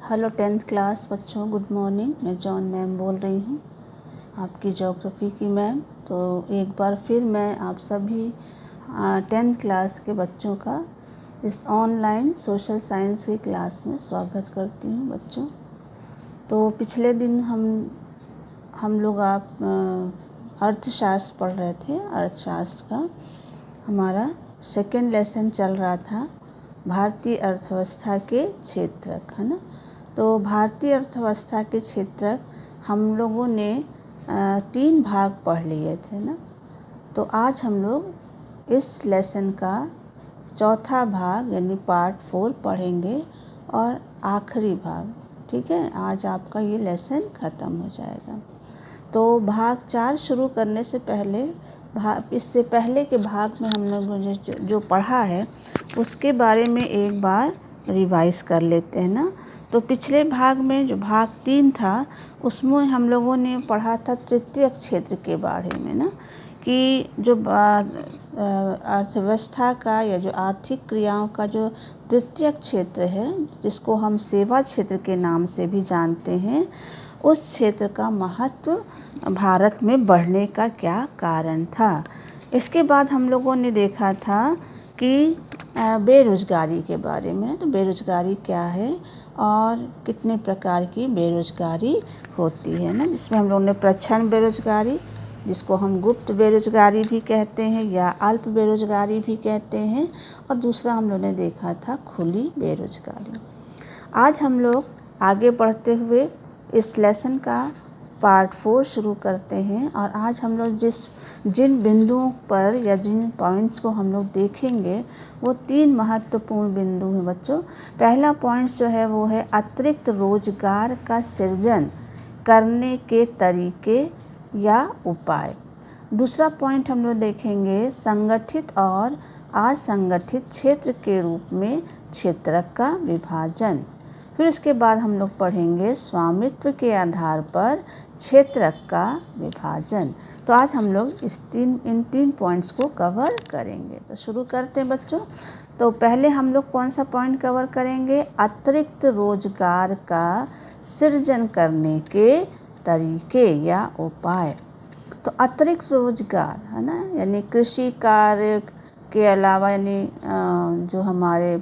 Hello 10th class बच्चों, good morning. मैं John ma'am बोल रही हूँ, आपकी ज्योग्राफी की मैम। तो एक बार फिर मैं आप सभी 10th क्लास के बच्चों का इस ऑनलाइन सोशल साइंस की क्लास में स्वागत करती हूँ बच्चों। तो पिछले दिन हम लोग अर्थशास्त्र पढ़ रहे थे। अर्थशास्त्र का हमारा सेकेंड लेसन चल रहा था, भारतीय अर्थव्यवस्था के क्षेत्रक, है ना। तो भारतीय अर्थव्यवस्था के क्षेत्रक हम लोगों ने 3 भाग पढ़ लिए थे ना। तो आज हम लोग इस लेसन का चौथा भाग यानी पार्ट 4 पढ़ेंगे और आखिरी भाग, ठीक है। आज आपका ये लेसन ख़त्म हो जाएगा। तो भाग 4 शुरू करने से पहले इससे पहले के भाग में हम लोगों ने जो पढ़ा है उसके बारे में एक बार रिवाइज कर लेते हैं ना। तो पिछले भाग में जो भाग 3 था उसमें हम लोगों ने पढ़ा था तृतीयक क्षेत्र के बारे में ना, कि जो अर्थव्यवस्था का या जो आर्थिक क्रियाओं का जो तृतीयक क्षेत्र है, जिसको हम सेवा क्षेत्र के नाम से भी जानते हैं, उस क्षेत्र का महत्व भारत में बढ़ने का क्या कारण था। इसके बाद हम लोगों ने देखा था कि बेरोज़गारी के बारे में। तो बेरोज़गारी क्या है और कितने प्रकार की बेरोज़गारी होती है ना, जिसमें हम लोगों ने प्रच्छन्न बेरोज़गारी, जिसको हम गुप्त बेरोज़गारी भी कहते हैं या अल्प बेरोज़गारी भी कहते हैं, और दूसरा हम लोगों ने देखा था खुली बेरोज़गारी। आज हम लोग आगे बढ़ते हुए इस लेसन का पार्ट 4 शुरू करते हैं। और आज हम लोग जिन बिंदुओं पर या जिन पॉइंट्स को हम लोग देखेंगे वो 3 महत्वपूर्ण बिंदु हैं बच्चों। पहला पॉइंट जो है वो है अतिरिक्त रोजगार का सृजन करने के तरीके या उपाय। दूसरा पॉइंट हम लोग देखेंगे संगठित और असंगठित क्षेत्र के रूप में क्षेत्रक का विभाजन। फिर उसके बाद हम लोग पढ़ेंगे स्वामित्व के आधार पर क्षेत्रक का विभाजन। तो आज हम लोग इन 3 पॉइंट्स को कवर करेंगे। तो शुरू करते हैं बच्चों। तो पहले हम लोग कौन सा पॉइंट कवर करेंगे? अतिरिक्त रोजगार का सृजन करने के तरीके या उपाय। तो अतिरिक्त रोजगार, है ना, यानी कृषि कार्य के अलावा, यानी जो हमारे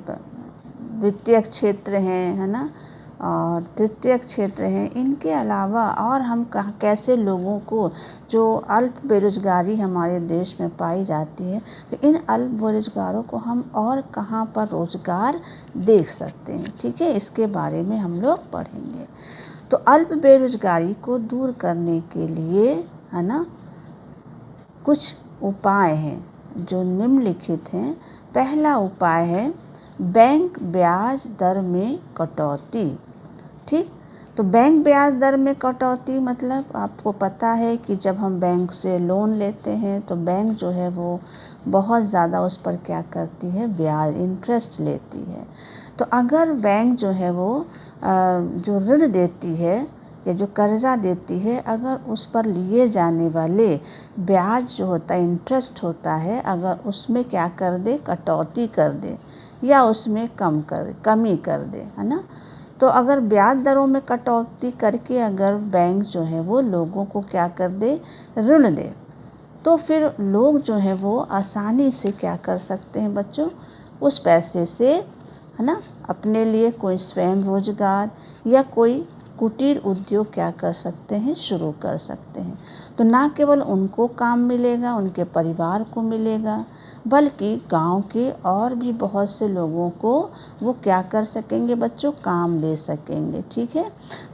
द्वितीयक क्षेत्र हैं, है ना, और तृतीयक क्षेत्र हैं, इनके अलावा और हम कैसे लोगों को, जो अल्प बेरोजगारी हमारे देश में पाई जाती है, तो इन अल्प बेरोजगारों को हम और कहाँ पर रोजगार दे सकते हैं, ठीक है, इसके बारे में हम लोग पढ़ेंगे। तो अल्प बेरोजगारी को दूर करने के लिए, है ना, कुछ उपाय हैं जो निम्नलिखित हैं। पहला उपाय है बैंक ब्याज दर में कटौती, ठीक। तो बैंक ब्याज दर में कटौती मतलब आपको पता है कि जब हम बैंक से लोन लेते हैं तो बैंक जो है वो बहुत ज़्यादा उस पर क्या करती है, ब्याज, इंटरेस्ट लेती है। तो अगर बैंक जो है वो जो ऋण देती है या जो कर्ज़ा देती है, अगर उस पर लिए जाने वाले ब्याज जो होता है, इंटरेस्ट होता है, अगर उसमें क्या कर दे, कटौती कर दे या उसमें कमी कर दे, है ना। तो अगर ब्याज दरों में कटौती करके अगर बैंक जो है वो लोगों को क्या कर दे, ऋण दे, तो फिर लोग जो है वो आसानी से क्या कर सकते हैं बच्चों, उस पैसे से, है ना, अपने लिए कोई स्वयं रोजगार या कोई कुटीर उद्योग क्या कर सकते हैं, शुरू कर सकते हैं। तो ना केवल उनको काम मिलेगा, उनके परिवार को मिलेगा, बल्कि गांव के और भी बहुत से लोगों को वो क्या कर सकेंगे बच्चों, काम दे सकेंगे, ठीक है।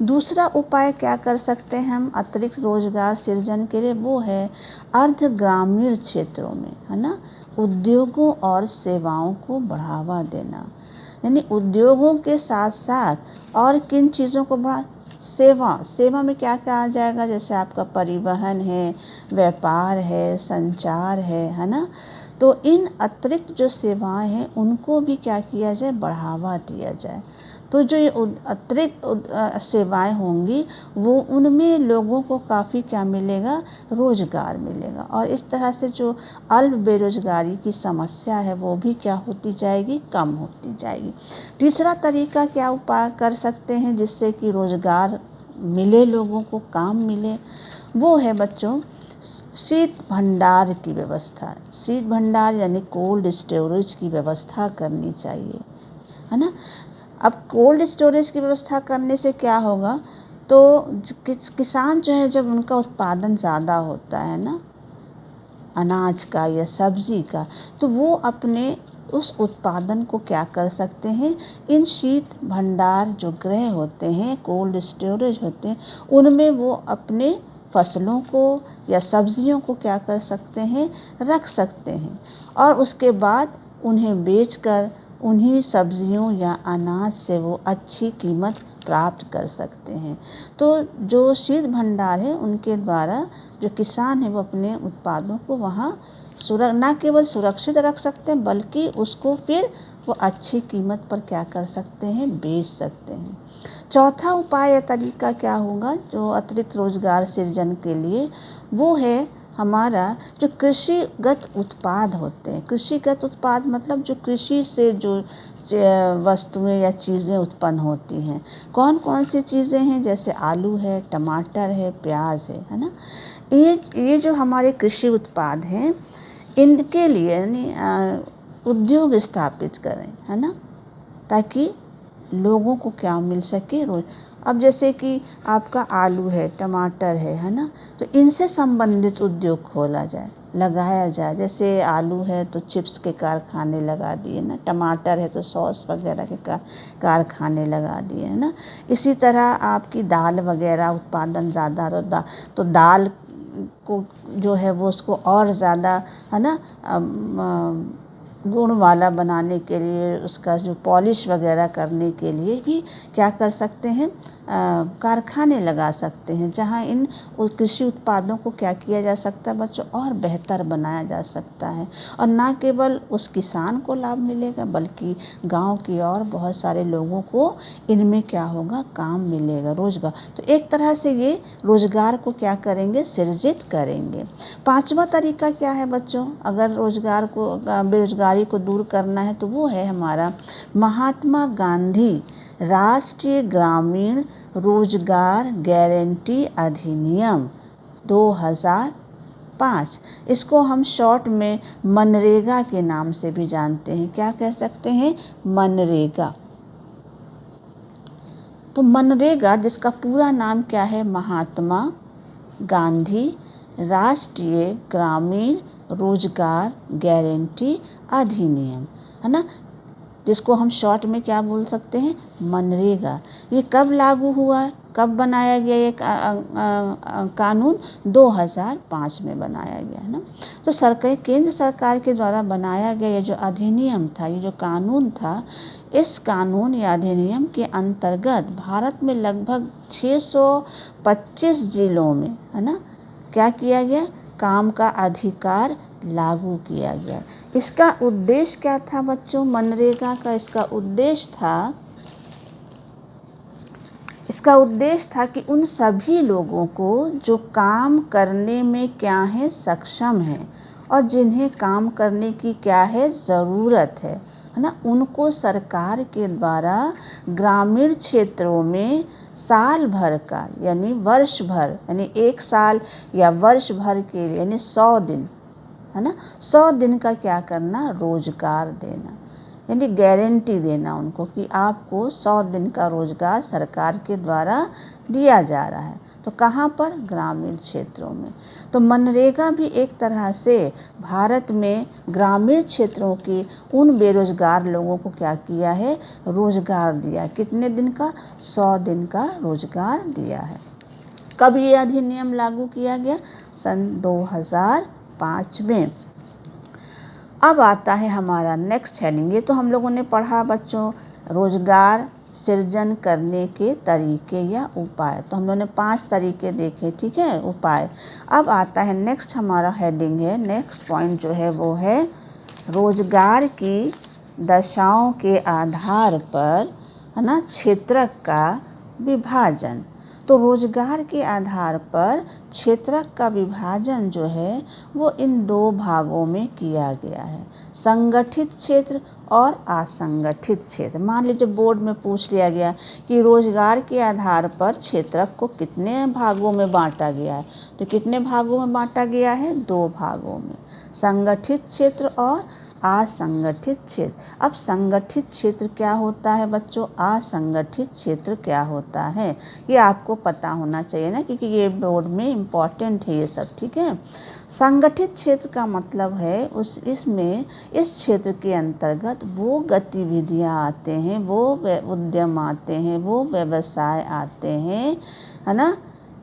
दूसरा उपाय क्या कर सकते हैं हम अतिरिक्त रोजगार सृजन के लिए, वो है अर्ध ग्रामीण क्षेत्रों में, है ना, उद्योगों और सेवाओं को बढ़ावा देना। यानी उद्योगों के साथ साथ और किन चीज़ों को बढ़ा, सेवा में क्या क्या आ जाएगा, जैसे आपका परिवहन है, व्यापार है, संचार है ना। तो इन अतिरिक्त जो सेवाएं हैं उनको भी क्या किया जाए, बढ़ावा दिया जाए। तो जो ये अतिरिक्त सेवाएं होंगी वो उनमें लोगों को काफ़ी क्या मिलेगा, रोजगार मिलेगा। और इस तरह से जो अल्प बेरोजगारी की समस्या है वो भी क्या होती जाएगी, कम होती जाएगी। तीसरा तरीका क्या उपाय कर सकते हैं जिससे कि रोजगार मिले, लोगों को काम मिले, वो है बच्चों शीत भंडार की व्यवस्था। शीत भंडार यानी कोल्ड स्टोरेज की व्यवस्था करनी चाहिए, है ना। अब कोल्ड स्टोरेज की व्यवस्था करने से क्या होगा, तो किसान जो है जब उनका उत्पादन ज़्यादा होता है ना अनाज का या सब्जी का, तो वो अपने उस उत्पादन को क्या कर सकते हैं, इन शीत भंडार जो गृह होते हैं, कोल्ड स्टोरेज होते हैं, उनमें वो अपने फसलों को या सब्जियों को क्या कर सकते हैं, रख सकते हैं। और उसके बाद उन्हें बेचकर उन्हीं सब्जियों या अनाज से वो अच्छी कीमत प्राप्त कर सकते हैं। तो जो शीत भंडार है उनके द्वारा जो किसान है वो अपने उत्पादों को वहाँ न केवल सुरक्षित रख सकते हैं बल्कि उसको फिर वो अच्छी कीमत पर क्या कर सकते हैं, बेच सकते हैं। चौथा उपाय या तरीका क्या होगा जो अतिरिक्त रोजगार सृजन के लिए, वो है हमारा जो कृषिगत उत्पाद होते हैं। कृषिगत उत्पाद मतलब जो कृषि से जो वस्तुएं या चीज़ें उत्पन्न होती हैं। कौन कौन सी चीज़ें हैं, जैसे आलू है, टमाटर है, प्याज है ना। ये जो हमारे कृषि उत्पाद हैं इनके लिए यानी उद्योग स्थापित करें, है ना, ताकि लोगों को क्या मिल सके, रोज। अब जैसे कि आपका आलू है, टमाटर है ना, तो इनसे संबंधित उद्योग खोला जाए, लगाया जाए। जैसे आलू है तो चिप्स के कारखाने लगा दिए ना, टमाटर है तो सॉस वगैरह के कारखाने लगा दिए, है ना। इसी तरह आपकी दाल वगैरह उत्पादन ज़्यादा तो दाल को जो है वो उसको और ज़्यादा, है ना, गुण वाला बनाने के लिए, उसका जो पॉलिश वगैरह करने के लिए भी क्या कर सकते हैं, कारखाने लगा सकते हैं, जहां इन कृषि उत्पादों को क्या किया जा सकता है बच्चों, और बेहतर बनाया जा सकता है। और ना केवल उस किसान को लाभ मिलेगा बल्कि गांव की और बहुत सारे लोगों को इनमें क्या होगा, काम मिलेगा, रोजगार। तो एक तरह से ये रोजगार को क्या करेंगे, सृजित करेंगे। पांचवा तरीका क्या है बच्चों, अगर रोजगार को, बेरोजगारी को दूर करना है, तो वो है हमारा महात्मा गांधी राष्ट्रीय ग्रामीण रोजगार गारंटी अधिनियम 2005। इसको हम शॉर्ट में मनरेगा के नाम से भी जानते हैं। क्या कह सकते हैं, मनरेगा। तो मनरेगा जिसका पूरा नाम क्या है, महात्मा गांधी राष्ट्रीय ग्रामीण रोजगार गारंटी अधिनियम, है ना, जिसको हम शॉर्ट में क्या बोल सकते हैं, मनरेगा। ये कब लागू हुआ, कब बनाया गया ये कानून, 2005 में बनाया गया, है ना। तो केंद्र सरकार के द्वारा बनाया गया ये जो अधिनियम था, ये जो कानून था, इस कानून या अधिनियम के अंतर्गत भारत में लगभग 625 जिलों में, है ना, क्या किया गया, काम का अधिकार लागू किया गया। इसका उद्देश्य क्या था बच्चों, मनरेगा का इसका उद्देश्य था कि उन सभी लोगों को जो काम करने में क्या है, सक्षम है, और जिन्हें काम करने की क्या है, ज़रूरत है ना, उनको सरकार के द्वारा ग्रामीण क्षेत्रों में साल भर का यानी वर्ष भर, यानी 1 साल या वर्ष भर के लिए, यानी 100 दिन, है ना, 100 दिन का क्या करना, रोजगार देना, यानी गारंटी देना उनको कि आपको 100 दिन का रोजगार सरकार के द्वारा दिया जा रहा है। तो कहाँ पर, ग्रामीण क्षेत्रों में। तो मनरेगा भी एक तरह से भारत में ग्रामीण क्षेत्रों की उन बेरोजगार लोगों को क्या किया है, रोजगार दिया। कितने दिन का, 100 दिन का रोजगार दिया है। कब ये अधिनियम लागू किया गया, सन 2005 में। अब आता है हमारा नेक्स्ट हेडिंग। ये तो हम लोगों ने पढ़ा बच्चों रोजगार सृजन करने के तरीके या उपाय। तो हम लोगों ने 5 तरीके देखे, ठीक है, उपाय। अब आता है नेक्स्ट, हमारा हेडिंग है, नेक्स्ट पॉइंट जो है वो है रोजगार की दशाओं के आधार पर, है ना, क्षेत्रक का विभाजन। तो रोजगार के आधार पर क्षेत्रक का विभाजन जो है वो इन दो भागों में किया गया है, संगठित क्षेत्र और असंगठित क्षेत्र। मान लीजिए बोर्ड में पूछ लिया गया कि रोजगार के आधार पर क्षेत्रक को कितने भागों में बांटा गया है, तो कितने भागों में बांटा गया है? 2 भागों में, संगठित क्षेत्र और असंगठित क्षेत्र। अब संगठित क्षेत्र क्या होता है बच्चों, असंगठित क्षेत्र क्या होता है, ये आपको पता होना चाहिए ना, क्योंकि ये बोर्ड में इम्पॉर्टेंट है ये सब, ठीक है। संगठित क्षेत्र का मतलब है इसमें इस क्षेत्र के अंतर्गत वो गतिविधियां आते हैं, वो उद्यम आते हैं, वो व्यवसाय आते हैं, है ना,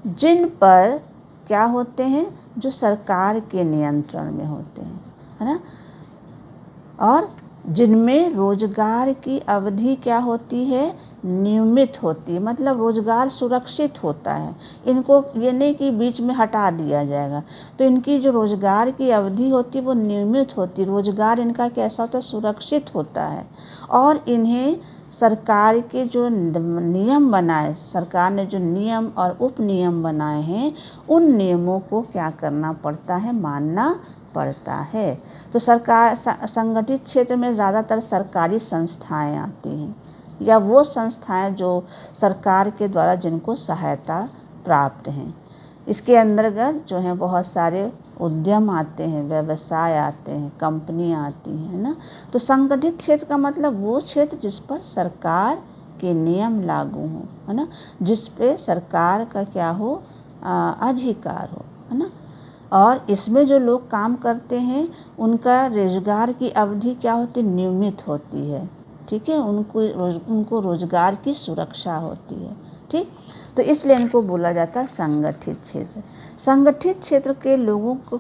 जिन पर क्या होते हैं, जो सरकार के नियंत्रण में होते हैं, है ना, और जिनमें रोजगार की अवधि क्या होती है, नियमित होती है, मतलब रोजगार सुरक्षित होता है। इनको ये नहीं कि बीच में हटा दिया जाएगा, तो इनकी जो रोजगार की अवधि होती है वो नियमित होती है, रोजगार इनका कैसा होता है, सुरक्षित होता है। और इन्हें सरकार के जो नियम बनाए, सरकार ने जो नियम और उप नियम बनाए हैं, उन नियमों को क्या करना पड़ता है, मानना पड़ता है। तो सरकार संगठित क्षेत्र में ज़्यादातर सरकारी संस्थाएं आती हैं, या वो संस्थाएं जो सरकार के द्वारा जिनको सहायता प्राप्त हैं। इसके अंतर्गत जो है बहुत सारे उद्यम आते हैं, व्यवसाय आते हैं, कंपनियां आती हैं, है ना। तो संगठित क्षेत्र का मतलब वो क्षेत्र जिस पर सरकार के नियम लागू हों, है ना, जिस पे सरकार का क्या हो, अधिकार हो, है ना। और इसमें जो लोग काम करते हैं उनका रोजगार की अवधि क्या होती है, नियमित होती है, ठीक है, उनको रोजगार की सुरक्षा होती है, ठीक। तो इसलिए इनको बोला जाता है संगठित क्षेत्र। संगठित क्षेत्र के लोगों को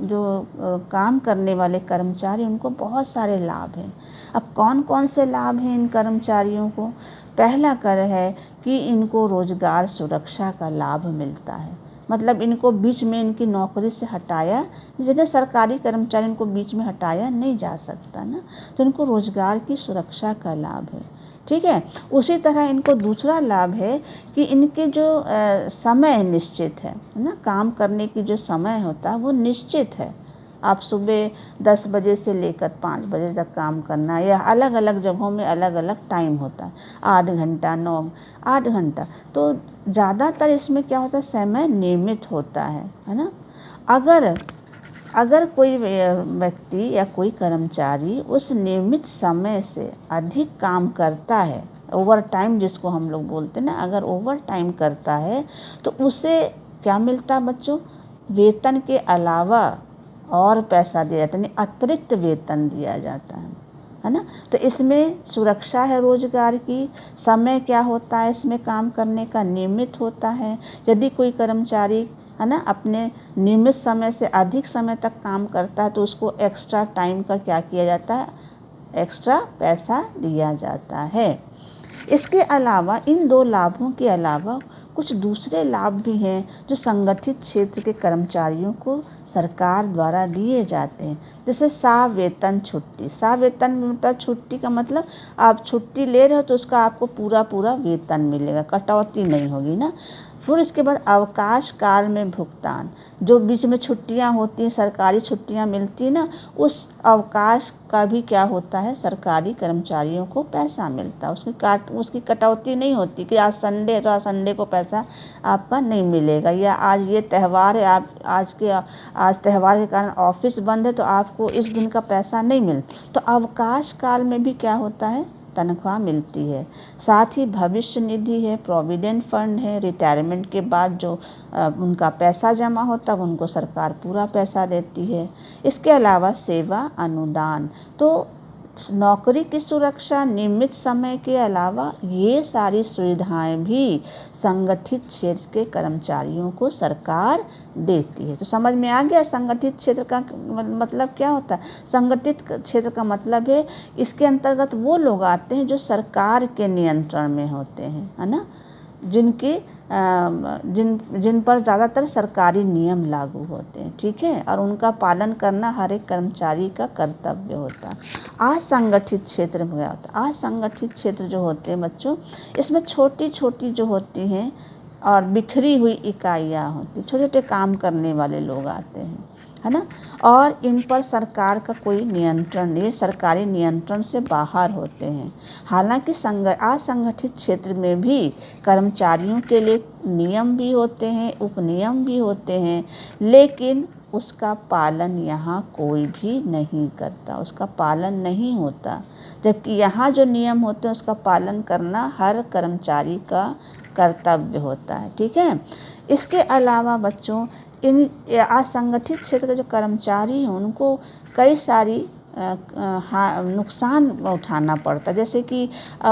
जो काम करने वाले कर्मचारी, उनको बहुत सारे लाभ हैं। अब कौन कौन से लाभ हैं इन कर्मचारियों को? पहला कर है कि इनको रोजगार सुरक्षा का लाभ मिलता है, मतलब इनको बीच में इनकी नौकरी से हटाया, जिन्हें सरकारी कर्मचारी इनको बीच में हटाया नहीं जा सकता ना, तो इनको रोजगार की सुरक्षा का लाभ है, ठीक है। उसी तरह इनको दूसरा लाभ है कि इनके जो समय निश्चित है ना, काम करने की जो समय होता है वो निश्चित है। आप सुबह 10 बजे से लेकर 5 बजे तक काम करना, या अलग अलग जगहों में अलग अलग टाइम होता है, 8 घंटा 8 घंटा, तो ज़्यादातर इसमें क्या होता है, समय नियमित होता है ना। अगर कोई व्यक्ति या कोई कर्मचारी उस नियमित समय से अधिक काम करता है, ओवर टाइम जिसको हम लोग बोलते हैं ना, अगर ओवर टाइम करता है तो उसे क्या मिलता है बच्चों, वेतन के अलावा और पैसा दिया जाता है, यानी अतिरिक्त वेतन दिया जाता है ना। तो इसमें सुरक्षा है रोजगार की, समय क्या होता है इसमें काम करने का, नियमित होता है। यदि कोई कर्मचारी, है ना, अपने नियमित समय से अधिक समय तक काम करता है तो उसको एक्स्ट्रा टाइम का क्या किया जाता है, एक्स्ट्रा पैसा दिया जाता है। इसके अलावा, इन 2 लाभों के अलावा कुछ दूसरे लाभ भी हैं जो संगठित क्षेत्र के कर्मचारियों को सरकार द्वारा दिए जाते हैं, जैसे सावेतन छुट्टी। सावेतन मतलब छुट्टी का मतलब आप छुट्टी ले रहे हो तो उसका आपको पूरा वेतन मिलेगा, कटौती नहीं होगी ना। फिर इसके बाद अवकाश काल में भुगतान, जो बीच में छुट्टियां होती हैं, सरकारी छुट्टियां मिलती हैं ना, उस अवकाश का भी क्या होता है, सरकारी कर्मचारियों को पैसा मिलता है। उसकी कटौती नहीं होती कि आज संडे है तो आज संडे को पैसा आपका नहीं मिलेगा, या आज ये त्यौहार है, आप आज त्यौहार के कारण ऑफिस बंद है तो आपको इस दिन का पैसा नहीं मिल। तो अवकाश काल में भी क्या होता है, तनख्वाह मिलती है। साथ ही भविष्य निधि है, प्रोविडेंट फंड है, रिटायरमेंट के बाद जो उनका पैसा जमा होता है उनको सरकार पूरा पैसा देती है। इसके अलावा सेवा अनुदान, तो नौकरी की सुरक्षा, नियमित समय के अलावा ये सारी सुविधाएं भी संगठित क्षेत्र के कर्मचारियों को सरकार देती है। तो समझ में आ गया संगठित क्षेत्र का मतलब क्या होता है। संगठित क्षेत्र का मतलब है इसके अंतर्गत वो लोग आते हैं जो सरकार के नियंत्रण में होते हैं, है ना। जिनकी जिन पर ज़्यादातर सरकारी नियम लागू होते हैं, ठीक है, और उनका पालन करना हर एक कर्मचारी का कर्तव्य होता है। असंगठित क्षेत्र में क्या होता है? असंगठित क्षेत्र जो होते हैं बच्चों, इसमें छोटी छोटी जो होती हैं और बिखरी हुई इकाइयाँ होती, छोटे छोटे काम करने वाले लोग आते हैं, है ना, और इन पर सरकार का कोई नियंत्रण नहीं, सरकारी नियंत्रण से बाहर होते हैं। हालांकि असंगठित क्षेत्र में भी कर्मचारियों के लिए नियम भी होते हैं, उपनियम भी होते हैं, लेकिन उसका पालन यहाँ कोई भी नहीं करता, उसका पालन नहीं होता। जबकि यहाँ जो नियम होते हैं उसका पालन करना हर कर्मचारी का कर्तव्य होता है, ठीक है। इसके अलावा बच्चों, इन असंगठित क्षेत्र के जो कर्मचारी हैं उनको कई सारी नुकसान उठाना पड़ता है, जैसे कि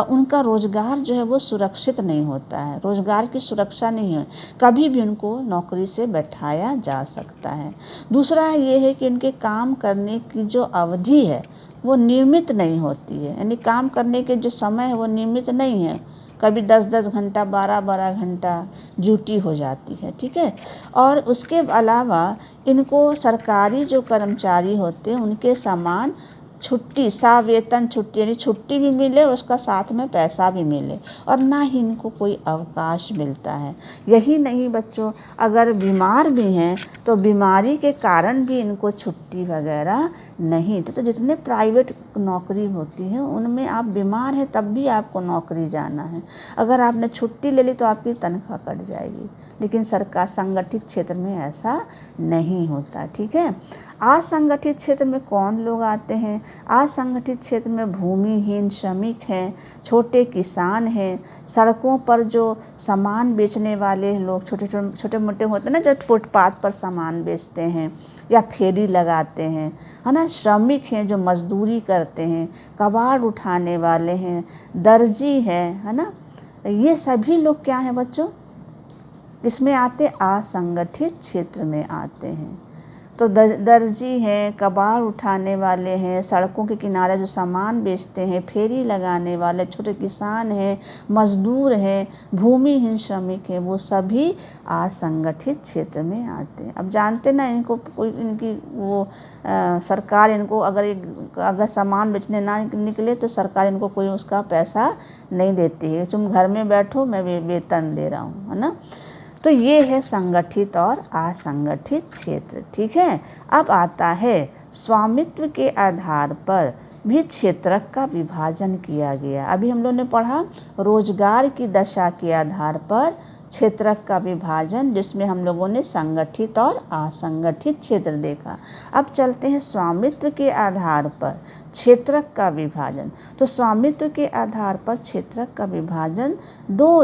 उनका रोज़गार जो है वो सुरक्षित नहीं होता है, रोज़गार की सुरक्षा नहीं है, कभी भी उनको नौकरी से बैठाया जा सकता है। दूसरा ये है कि उनके काम करने की जो अवधि है वो नियमित नहीं होती है, यानी काम करने के जो समय है वो नियमित नहीं है, कभी 10-10 घंटा 12-12 घंटा ड्यूटी हो जाती है, ठीक है। और उसके अलावा इनको सरकारी जो कर्मचारी होते हैं उनके समान छुट्टी, सवेतन छुट्टी, यानी छुट्टी भी मिले और उसका साथ में पैसा भी मिले, और ना ही इनको कोई अवकाश मिलता है। यही नहीं बच्चों, अगर बीमार भी हैं तो बीमारी के कारण भी इनको छुट्टी वगैरह नहीं। तो जितने प्राइवेट नौकरी होती है उनमें आप बीमार हैं तब भी आपको नौकरी जाना है, अगर आपने छुट्टी ले ली तो आपकी तनख्वाह कट जाएगी, लेकिन सरकार संगठित क्षेत्र में ऐसा नहीं होता, ठीक है। असंगठित क्षेत्र में कौन लोग आते हैं? असंगठित क्षेत्र में भूमिहीन श्रमिक हैं, छोटे किसान हैं, सड़कों पर जो सामान बेचने वाले लोग, छोटे मोटे होते हैं ना, जो फुटपाथ पर सामान बेचते हैं या फेरी लगाते हैं, है ना, श्रमिक हैं जो मजदूरी करते हैं, कबाड़ उठाने वाले हैं, दर्जी है ना, ये सभी लोग क्या हैं बच्चों? इसमें आते, असंगठित क्षेत्र में आते हैं। तो दर्जी हैं, कबाड़ उठाने वाले हैं, सड़कों के किनारे जो सामान बेचते हैं, फेरी लगाने वाले, छोटे किसान हैं, मजदूर हैं, भूमिहीन श्रमिक हैं, वो सभी असंगठित क्षेत्र में आते हैं। अब जानते ना, इनको कोई इनकी वो सरकार इनको अगर सामान बेचने ना निकले तो सरकार इनको कोई उसका पैसा नहीं देती है, तुम घर में बैठो मैं वेतन दे रहा हूँ, है ना। तो ये है संगठित और असंगठित क्षेत्र, ठीक है। अब आता है स्वामित्व के आधार पर भी क्षेत्रक का विभाजन किया गया। अभी हम लोग ने पढ़ा रोजगार की दशा के आधार पर क्षेत्रक का विभाजन, जिसमें हम लोगों ने संगठित और असंगठित क्षेत्र देखा। अब चलते हैं स्वामित्व के आधार पर क्षेत्रक का विभाजन। तो स्वामित्व के आधार पर क्षेत्रक का विभाजन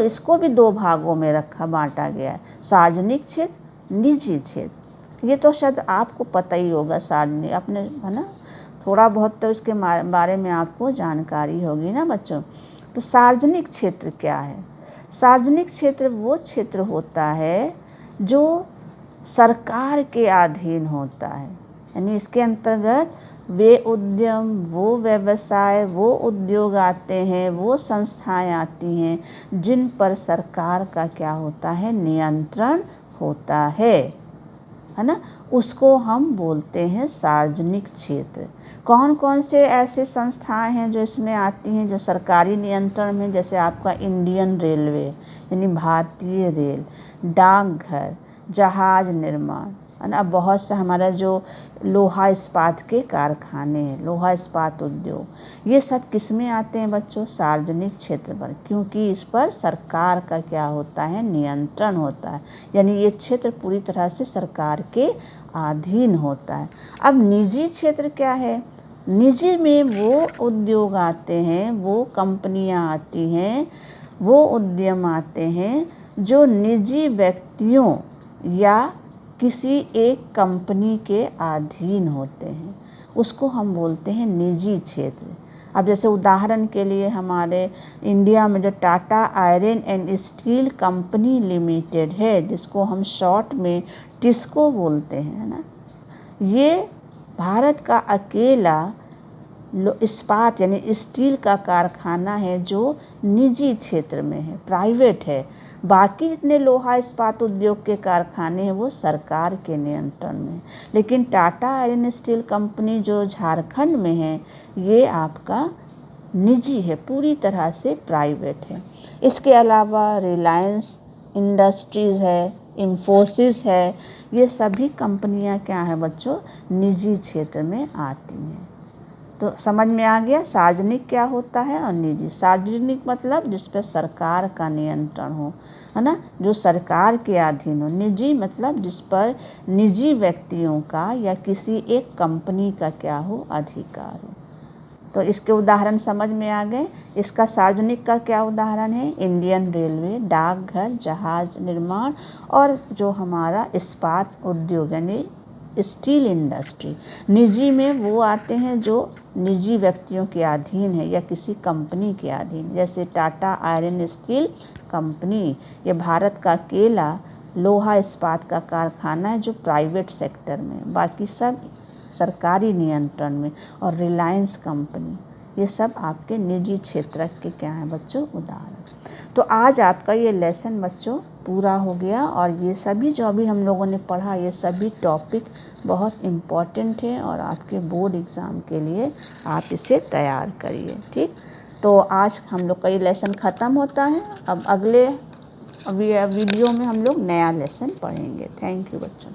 इसको भी दो भागों में बांटा गया है, सार्वजनिक क्षेत्र, निजी क्षेत्र। ये तो शायद आपको पता ही होगा, सार्वजनिक अपने, है ना, थोड़ा बहुत तो इसके बारे में आपको जानकारी होगी ना बच्चों। तो सार्वजनिक क्षेत्र क्या है? सार्वजनिक क्षेत्र वो क्षेत्र होता है जो सरकार के अधीन होता है, यानी इसके अंतर्गत वे उद्यम, वो व्यवसाय, वो उद्योग आते हैं, वो संस्थाएं आती हैं जिन पर सरकार का क्या होता है? नियंत्रण होता है ना। उसको हम बोलते हैं सार्वजनिक क्षेत्र। कौन कौन से ऐसे संस्थाएं हैं जो इसमें आती हैं, जो सरकारी नियंत्रण में? जैसे आपका इंडियन रेलवे यानी भारतीय रेल, डाकघर, जहाज निर्माण, है ना, बहुत से हमारा जो लोहा इस्पात के कारखाने हैं, लोहा इस्पात उद्योग, ये सब किस में आते हैं बच्चों? सार्वजनिक क्षेत्र पर, क्योंकि इस पर सरकार का क्या होता है? नियंत्रण होता है, यानी ये क्षेत्र पूरी तरह से सरकार के अधीन होता है। अब निजी क्षेत्र क्या है? निजी में वो उद्योग आते हैं, वो कंपनियां आती हैं, वो उद्यम आते हैं जो निजी व्यक्तियों या किसी एक कंपनी के अधीन होते हैं, उसको हम बोलते हैं निजी क्षेत्र। अब जैसे उदाहरण के लिए हमारे इंडिया में जो Tata iron and steel company limited है, जिसको हम शॉर्ट में टिस्को बोलते हैं, है ना, ये भारत का अकेला इस्पात यानी स्टील का कारखाना है जो निजी क्षेत्र में है, प्राइवेट है। बाकी जितने लोहा इस्पात उद्योग के कारखाने हैं वो सरकार के नियंत्रण में है। लेकिन टाटा आयरन स्टील कंपनी जो झारखंड में है ये आपका निजी है, पूरी तरह से प्राइवेट है। इसके अलावा रिलायंस इंडस्ट्रीज़ है, इन्फोसिस है, ये सभी कंपनियां क्या हैं बच्चों, निजी क्षेत्र में आती हैं। तो समझ में आ गया सार्वजनिक क्या होता है और निजी। सार्वजनिक मतलब जिस पर सरकार का नियंत्रण हो, है ना, जो सरकार के अधीन हो। निजी मतलब जिस पर निजी व्यक्तियों का या किसी एक कंपनी का क्या हो, अधिकार हो। तो इसके उदाहरण समझ में आ गए। इसका सार्वजनिक का क्या उदाहरण है, इंडियन रेलवे, डाकघर, जहाज निर्माण और जो हमारा इस्पात उद्योग यानी स्टील इंडस्ट्री। निजी में वो आते हैं जो निजी व्यक्तियों के अधीन है या किसी कंपनी के अधीन, जैसे टाटा आयरन स्टील कंपनी, ये भारत का अकेला लोहा इस्पात का कारखाना है जो प्राइवेट सेक्टर में, बाकी सब सरकारी नियंत्रण में। और रिलायंस कंपनी, ये सब आपके निजी क्षेत्र के क्या हैं बच्चों, उदाहरण। तो आज आपका ये लेसन बच्चों पूरा हो गया और ये सभी जो अभी हम लोगों ने पढ़ा ये सभी टॉपिक बहुत इम्पॉर्टेंट है और आपके बोर्ड एग्ज़ाम के लिए आप इसे तैयार करिए। ठीक, तो आज हम लोग का ये लेसन ख़त्म होता है। अब अगले वीडियो में हम लोग नया लेसन पढ़ेंगे। थैंक यू बच्चों।